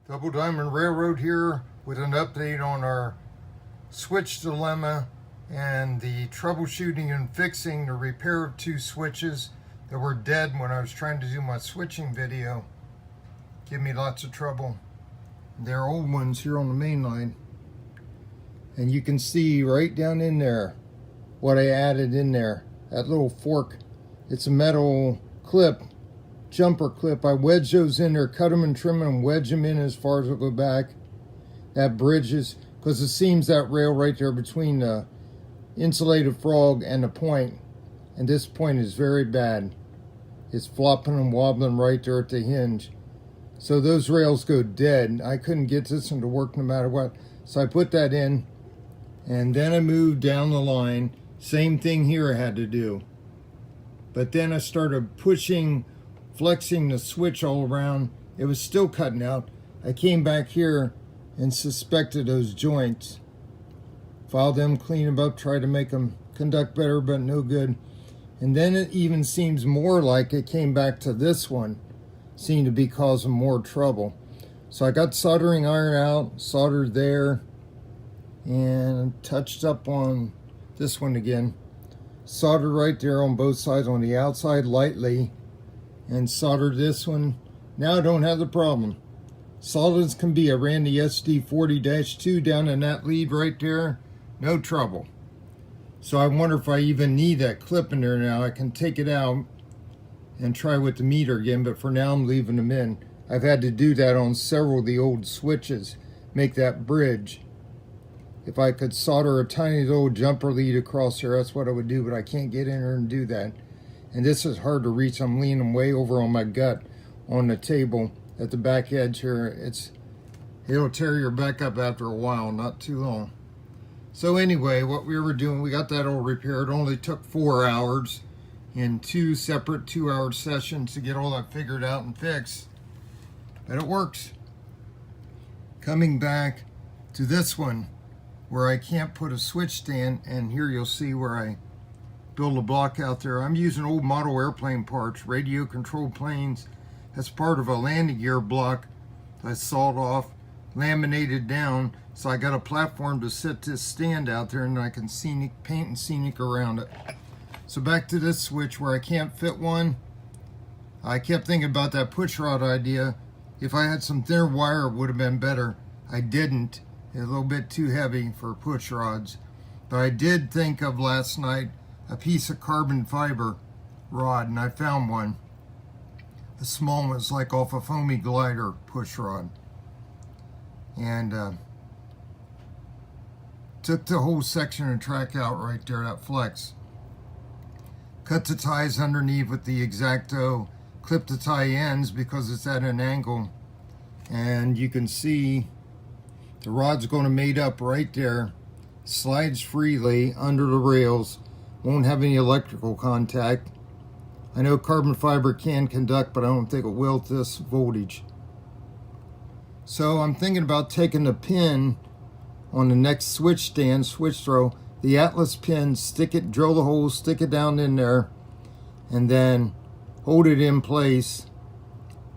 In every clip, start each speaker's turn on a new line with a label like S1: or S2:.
S1: Double Diamond Railroad here with an update on our switch dilemma and the troubleshooting and fixing the repair of two switches that were dead when I was trying to do my switching video. Give me lots of trouble. They're old ones here on the main line. And you can see right down in there what I added in there. That little fork. It's a metal clip, jumper clip. I wedged those in there, cut them and trim them, wedge them in as far as it'll go back. That bridges, because it seams that rail right there between the insulated frog and the point. And this point is very bad. It's flopping and wobbling right there at the hinge. So those rails go dead. I couldn't get this one to work no matter what. So I put that in, and then I moved down the line. Same thing here I had to do. But then I started pushing, flexing the switch all around. It was still cutting out. I came back here and suspected those joints. Filed them, clean them up, tried to make them conduct better, but no good. And then it even seems more like it came back to this one. Seemed to be causing more trouble. So I got soldering iron out, soldered there, and touched up on this one again. Soldered right there on both sides, on the outside lightly, and soldered this one. Now I don't have the problem. Solidus can be. I ran the SD40-2 down in that lead right there. No trouble. So I wonder if I even need that clip in there now. I can take it out and try with the meter again, but for now I'm leaving them in. I've had to do that on several of the old switches, make that bridge. If I could solder a tiny little jumper lead across here, that's what I would do, but I can't get in there and do that. And this is hard to reach. I'm leaning way over on my gut on the table at the back edge here. It'll tear your back up after a while, not too long. So anyway, what we were doing, we got that all repaired. It only took 4 hours in 2 separate 2-hour sessions to get all that figured out and fixed. But it works. Coming back to this one, where I can't put a switch stand, and here you'll see where I build a block out there. I'm using old model airplane parts, radio controlled planes. That's part of a landing gear block I sawed off, laminated down, so I got a platform to set this stand out there, and I can paint and scenic around it. So back to this switch where I can't fit one. I kept thinking about that push rod idea. If I had some thinner wire, it would have been better. I didn't. It's a little bit too heavy for push rods. But I did think of last night a piece of carbon fiber rod, and I found one. The small one was like off a foamy glider push rod. And took the whole section of track out right there, that flex. Cut the ties underneath with the X-Acto, clip the tie ends because it's at an angle. And you can see the rod's going to mate up right there, slides freely under the rails, won't have any electrical contact. I know carbon fiber can conduct, but I don't think it will at this voltage. So I'm thinking about taking the pin on the next switch stand, switch throw, the Atlas pin, stick it, drill the hole, stick it down in there, and then hold it in place,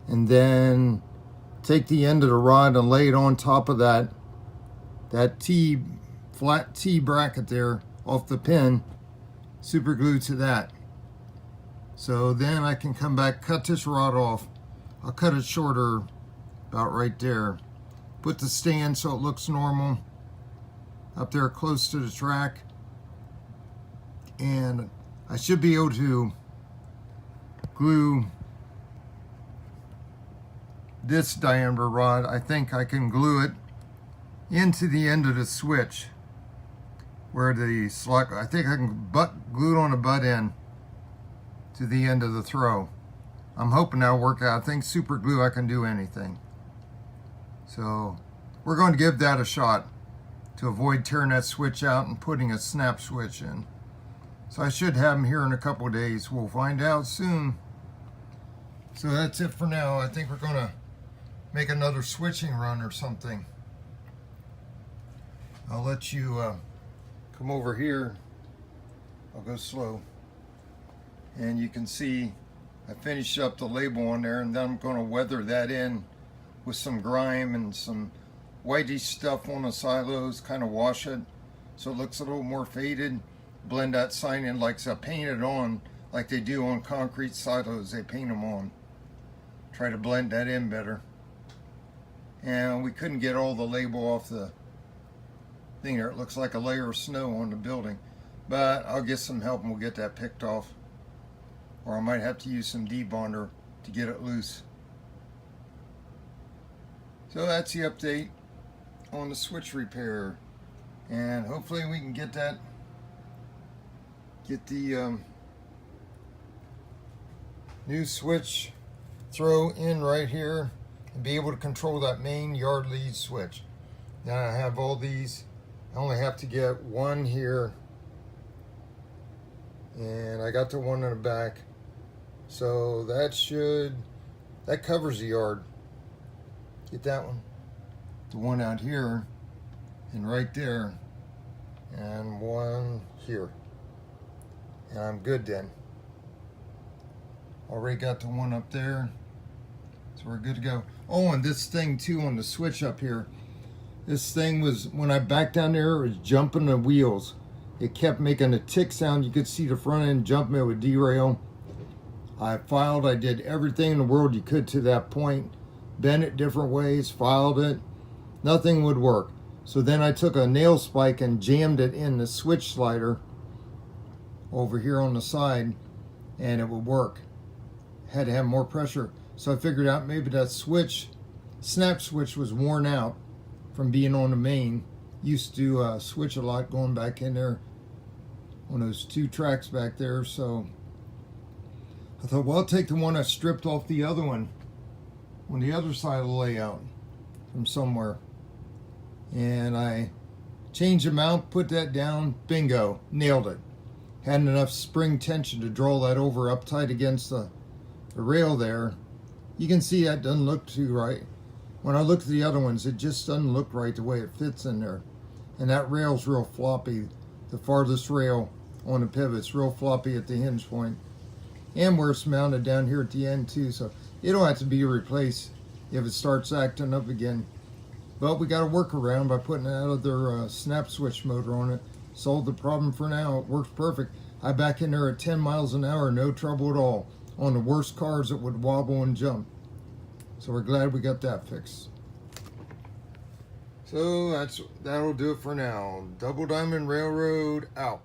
S1: and then take the end of the rod and lay it on top of that flat T bracket there off the pin, super glue to that. So then I can come back, cut this rod off. I'll cut it shorter, about right there. Put the stand so it looks normal up there close to the track. And I should be able to glue this diameter rod. I think I can glue it into the end of the switch where the slot, I think I can glue it on the butt end to the end of the throw. I'm hoping that'll work out. I think super glue, I can do anything. So we're going to give that a shot to avoid tearing that switch out and putting a snap switch in. So I should have them here in a couple of days. We'll find out soon. So that's it for now. I think we're going to make another switching run or something. I'll let you come over here. I'll go slow. And you can see I finished up the label on there, and then I'm going to weather that in with some grime and some whitey stuff on the silos, kind of wash it so it looks a little more faded. Blend that sign in like I paint it on like they do on concrete silos. They paint them on. Try to blend that in better. And we couldn't get all the label off the thing there. It looks like a layer of snow on the building. But I'll get some help and we'll get that picked off. Or I might have to use some debonder to get it loose. So that's the update on the switch repair. And hopefully we can get the new switch throw in right here and be able to control that main yard lead switch. Now I have all these. I only have to get one here, and I got the one in the back, so that covers the yard. Get that one, the one out here and right there, and one here, and I'm good then. Already got the one up there, so we're good to go. Oh, and this thing too on the switch up here. This thing was, when I backed down there, it was jumping the wheels. It kept making a tick sound. You could see the front end jumping. It would derail. I did everything in the world you could to that point. Bent it different ways, filed it. Nothing would work. So then I took a nail spike and jammed it in the switch slider over here on the side, and it would work. Had to have more pressure. So I figured out maybe that switch, snap switch, was worn out from being on the main. Used to switch a lot going back in there on those two tracks back there. So I thought, well, I'll take the one I stripped off the other one on the other side of the layout from somewhere. And I changed the mount, put that down, bingo, nailed it. Had enough spring tension to draw that over up tight against the rail there. You can see that doesn't look too right. When I look at the other ones, it just doesn't look right the way it fits in there. And that rail's real floppy. The farthest rail on the pivot's real floppy at the hinge point. And where it's mounted down here at the end too, so it'll have to be replaced if it starts acting up again. But we got a workaround by putting that other snap switch motor on it. Solved the problem for now. It works perfect. I back in there at 10 miles an hour, no trouble at all. On the worst cars that would wobble and jump. So we're glad we got that fixed. So that'll do it for now. Double Diamond Railroad out.